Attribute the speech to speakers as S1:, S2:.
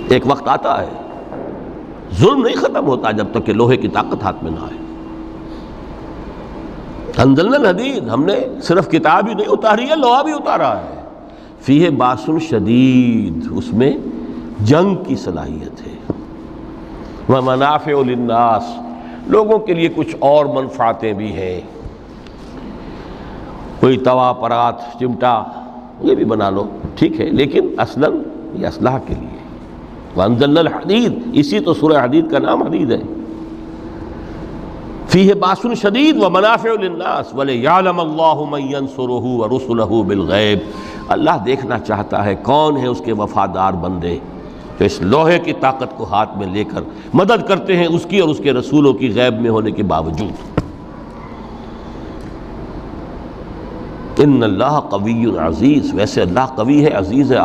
S1: ایک وقت آتا ہے ظلم نہیں ختم ہوتا جب تک کہ لوہے کی طاقت ہاتھ میں نہ آئے. انزلنا الحدید، ہم نے صرف کتاب ہی نہیں اتاری ہے، لوہا بھی اتارا ہے. فیہ باس شدید، اس میں جنگ کی صلاحیت ہے. ومنافع للناس، لوگوں کے لیے کچھ اور منفعتیں بھی ہیں. کوئی توا، پرات، چمٹا یہ بھی بنا لو، ٹھیک ہے، لیکن اصلاً یہ اسلحہ کے لیے. وانزلنا الحدید، اسی تو سورہ حدید کا نام حدید ہے. فیہ باس شدید ومنافع للناس ولیعلم اللہ من ینصرہ ورسلہ بالغیب. اللہ دیکھنا چاہتا ہے کون ہے اس کے وفادار بندے جو اس لوہے کی طاقت کو ہاتھ میں لے کر مدد کرتے ہیں اس کی اور اس کے رسولوں کی غیب میں ہونے کے باوجود. ان اللہ قوی عزیز، ویسے اللہ قوی ہے، عزیز ہے.